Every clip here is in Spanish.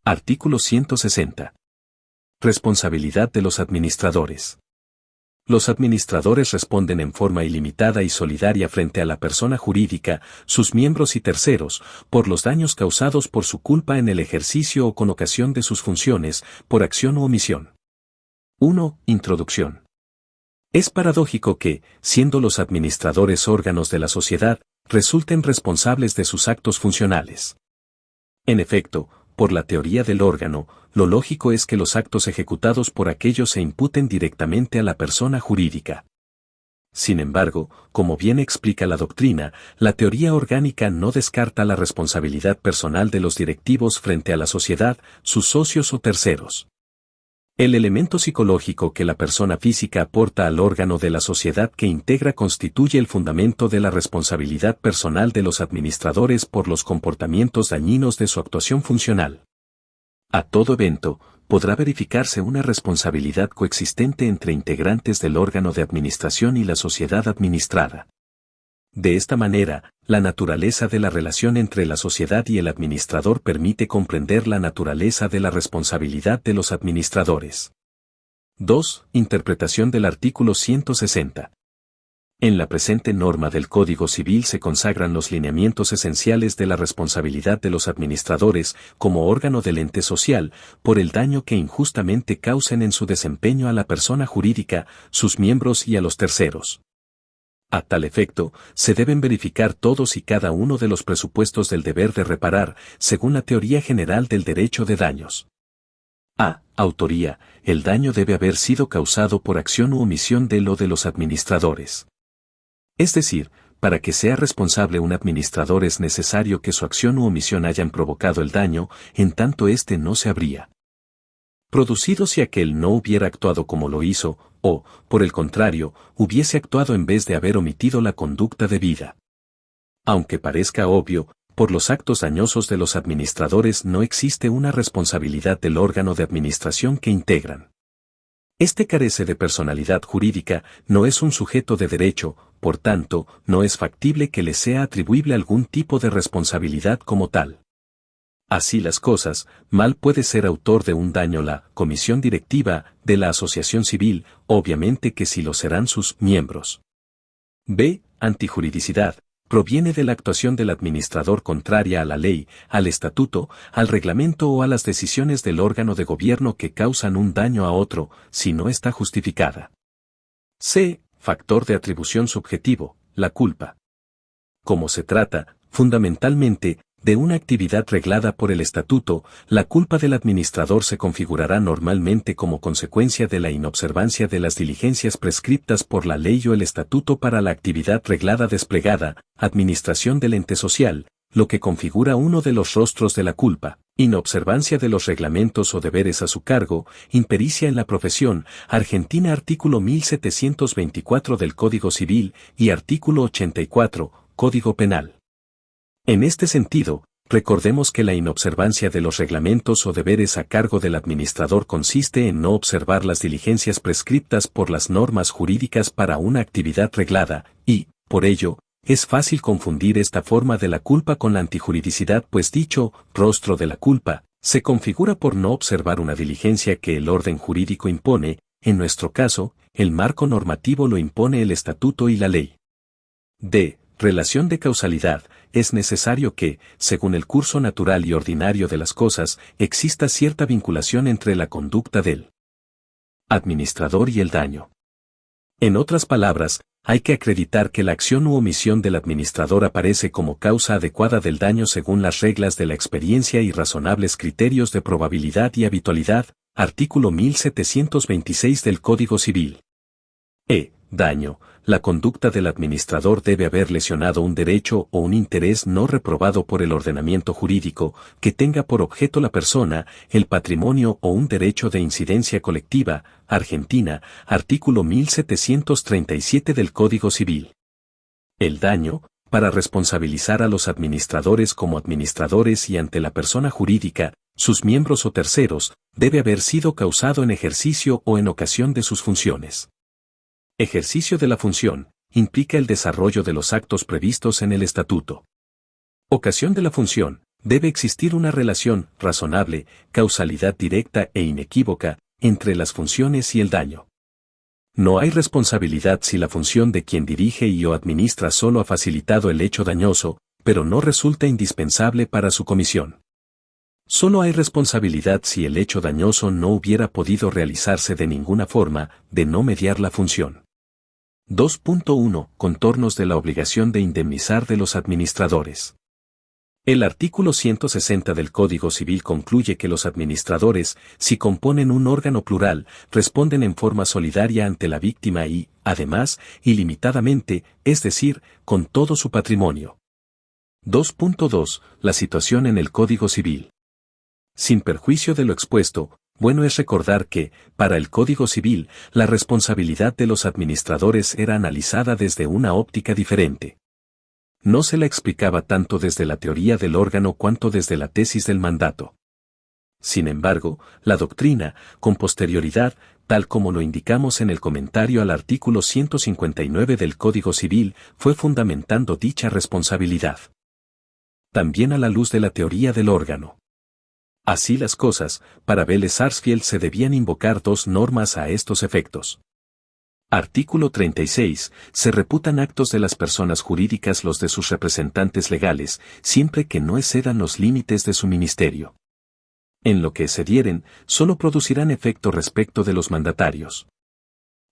Artículo 160. Responsabilidad de los administradores. Los administradores responden en forma ilimitada y solidaria frente a la persona jurídica, sus miembros y terceros, por los daños causados por su culpa en el ejercicio o con ocasión de sus funciones, por acción u omisión. 1. Introducción. Es paradójico que, siendo los administradores órganos de la sociedad, resulten responsables de sus actos funcionales. En efecto, por la teoría del órgano, lo lógico es que los actos ejecutados por aquellos se imputen directamente a la persona jurídica. Sin embargo, como bien explica la doctrina, la teoría orgánica no descarta la responsabilidad personal de los directivos frente a la sociedad, sus socios o terceros. El elemento psicológico que la persona física aporta al órgano de la sociedad que integra constituye el fundamento de la responsabilidad personal de los administradores por los comportamientos dañinos de su actuación funcional. A todo evento, podrá verificarse una responsabilidad coexistente entre integrantes del órgano de administración y la sociedad administrada. De esta manera, la naturaleza de la relación entre la sociedad y el administrador permite comprender la naturaleza de la responsabilidad de los administradores. 2. Interpretación del artículo 160. En la presente norma del Código Civil se consagran los lineamientos esenciales de la responsabilidad de los administradores como órgano del ente social por el daño que injustamente causen en su desempeño a la persona jurídica, sus miembros y a los terceros. A tal efecto, se deben verificar todos y cada uno de los presupuestos del deber de reparar, según la teoría general del derecho de daños. A. Autoría. El daño debe haber sido causado por acción u omisión de los administradores. Es decir, para que sea responsable un administrador es necesario que su acción u omisión hayan provocado el daño, en tanto éste no se habría producido si aquel no hubiera actuado como lo hizo, o, por el contrario, hubiese actuado en vez de haber omitido la conducta debida. Aunque parezca obvio, por los actos dañosos de los administradores no existe una responsabilidad del órgano de administración que integran. Este carece de personalidad jurídica, no es un sujeto de derecho, por tanto, no es factible que le sea atribuible algún tipo de responsabilidad como tal. Así las cosas, mal puede ser autor de un daño la comisión directiva de la asociación civil, obviamente que sí lo serán sus miembros. B. Antijuridicidad. Proviene de la actuación del administrador contraria a la ley, al estatuto, al reglamento o a las decisiones del órgano de gobierno que causan un daño a otro, si no está justificada. C. Factor de atribución subjetivo, la culpa. Como se trata, fundamentalmente, de una actividad reglada por el estatuto, la culpa del administrador se configurará normalmente como consecuencia de la inobservancia de las diligencias prescriptas por la ley o el estatuto para la actividad reglada desplegada, administración del ente social, lo que configura uno de los rostros de la culpa, inobservancia de los reglamentos o deberes a su cargo, impericia en la profesión, Argentina artículo 1724 del Código Civil y artículo 84, Código Penal. En este sentido, recordemos que la inobservancia de los reglamentos o deberes a cargo del administrador consiste en no observar las diligencias prescriptas por las normas jurídicas para una actividad reglada, y, por ello, es fácil confundir esta forma de la culpa con la antijuridicidad, pues dicho rostro de la culpa se configura por no observar una diligencia que el orden jurídico impone, en nuestro caso, el marco normativo lo impone el estatuto y la ley. D. Relación de causalidad. Es necesario que, según el curso natural y ordinario de las cosas, exista cierta vinculación entre la conducta del administrador y el daño. En otras palabras, hay que acreditar que la acción u omisión del administrador aparece como causa adecuada del daño según las reglas de la experiencia y razonables criterios de probabilidad y habitualidad, artículo 1726 del Código Civil. Daño. La conducta del administrador debe haber lesionado un derecho o un interés no reprobado por el ordenamiento jurídico, que tenga por objeto la persona, el patrimonio o un derecho de incidencia colectiva, Argentina, artículo 1737 del Código Civil. El daño, para responsabilizar a los administradores como administradores y ante la persona jurídica, sus miembros o terceros, debe haber sido causado en ejercicio o en ocasión de sus funciones. Ejercicio de la función, implica el desarrollo de los actos previstos en el estatuto. Ocasión de la función, Debe existir una relación razonable, causalidad directa e inequívoca, entre las funciones y el daño. No hay responsabilidad si la función de quien dirige y o administra solo ha facilitado el hecho dañoso, pero no resulta indispensable para su comisión. Solo hay responsabilidad si el hecho dañoso no hubiera podido realizarse de ninguna forma, de no mediar la función. 2.1. Contornos de la obligación de indemnizar de los administradores. El artículo 160 del Código Civil concluye que los administradores, si componen un órgano plural, responden en forma solidaria ante la víctima y, además, ilimitadamente, es decir, con todo su patrimonio. 2.2. La situación en el Código Civil. Sin perjuicio de lo expuesto, bueno es recordar que, para el Código Civil, la responsabilidad de los administradores era analizada desde una óptica diferente. No se la explicaba tanto desde la teoría del órgano cuanto desde la tesis del mandato. Sin embargo, la doctrina, con posterioridad, tal como lo indicamos en el comentario al artículo 159 del Código Civil, fue fundamentando dicha responsabilidad. También a la luz de la teoría del órgano. Así las cosas, para Vélez Sarsfield se debían invocar dos normas a estos efectos. Artículo 36. Se reputan actos de las personas jurídicas los de sus representantes legales, siempre que no excedan los límites de su ministerio. En lo que excedieren, solo producirán efecto respecto de los mandatarios.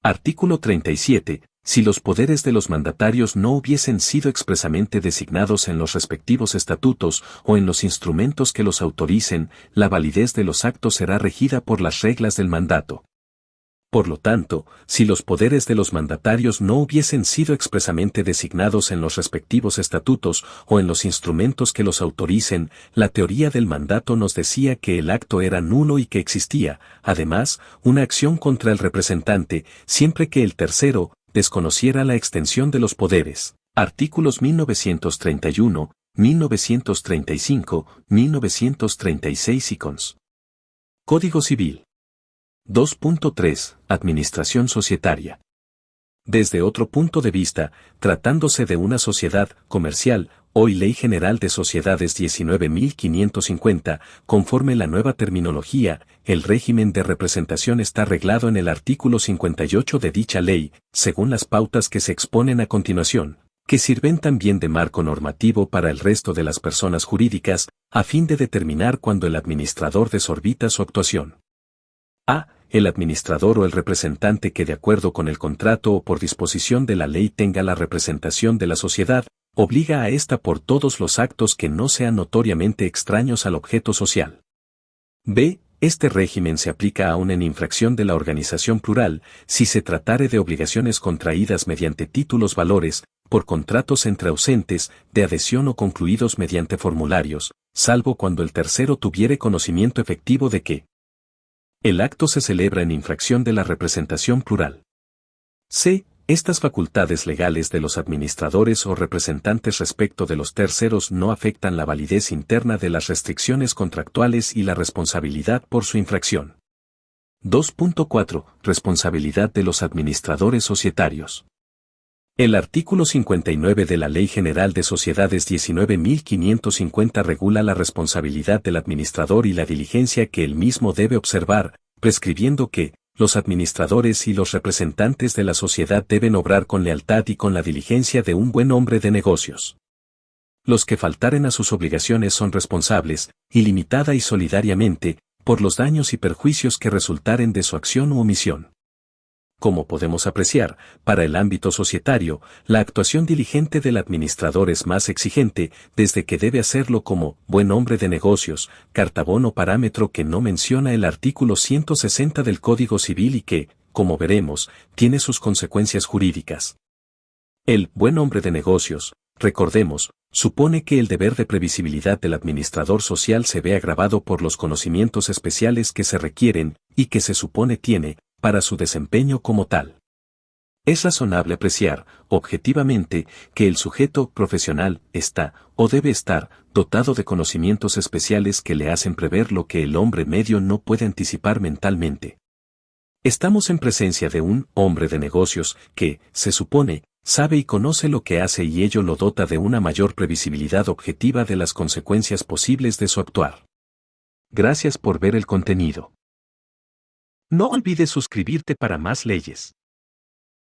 Artículo 37. Si los poderes de los mandatarios no hubiesen sido expresamente designados en los respectivos estatutos o en los instrumentos que los autoricen, la validez de los actos será regida por las reglas del mandato. Por lo tanto, si los poderes de los mandatarios no hubiesen sido expresamente designados en los respectivos estatutos o en los instrumentos que los autoricen, la teoría del mandato nos decía que el acto era nulo y que existía, además, una acción contra el representante, siempre que el tercero desconociera la extensión de los poderes. Artículos 1931, 1935, 1936 y cons. Código Civil. 2.3. Administración societaria. Desde otro punto de vista, tratándose de una sociedad comercial, hoy Ley General de Sociedades 19.550, conforme la nueva terminología, el régimen de representación está reglado en el artículo 58 de dicha ley, según las pautas que se exponen a continuación, que sirven también de marco normativo para el resto de las personas jurídicas, a fin de determinar cuándo el administrador desorbita su actuación. A. El administrador o el representante que de acuerdo con el contrato o por disposición de la ley tenga la representación de la sociedad, obliga a ésta por todos los actos que no sean notoriamente extraños al objeto social. B. Este régimen se aplica aún en infracción de la organización plural, si se tratare de obligaciones contraídas mediante títulos valores, por contratos entre ausentes, de adhesión o concluidos mediante formularios, salvo cuando el tercero tuviere conocimiento efectivo de que el acto se celebra en infracción de la representación plural. C. Estas facultades legales de los administradores o representantes respecto de los terceros no afectan la validez interna de las restricciones contractuales y la responsabilidad por su infracción. 2.4. Responsabilidad de los administradores societarios. El artículo 59 de la Ley General de Sociedades 19.550 regula la responsabilidad del administrador y la diligencia que él mismo debe observar, prescribiendo que los administradores y los representantes de la sociedad deben obrar con lealtad y con la diligencia de un buen hombre de negocios. Los que faltaren a sus obligaciones son responsables, ilimitada y solidariamente, por los daños y perjuicios que resultaren de su acción u omisión. Como podemos apreciar, para el ámbito societario, la actuación diligente del administrador es más exigente, desde que debe hacerlo como buen hombre de negocios, cartabono parámetro que no menciona el artículo 160 del Código Civil y que, como veremos, tiene sus consecuencias jurídicas. El buen hombre de negocios, recordemos, supone que el deber de previsibilidad del administrador social se ve agravado por los conocimientos especiales que se requieren, y que se supone tiene, para su desempeño como tal. Es razonable apreciar, objetivamente, que el sujeto profesional está, o debe estar, dotado de conocimientos especiales que le hacen prever lo que el hombre medio no puede anticipar mentalmente. Estamos en presencia de un hombre de negocios que, se supone, Sabe y conoce lo que hace y ello lo dota de una mayor previsibilidad objetiva de las consecuencias posibles de su actuar. Gracias por ver el contenido. No olvides suscribirte para más leyes.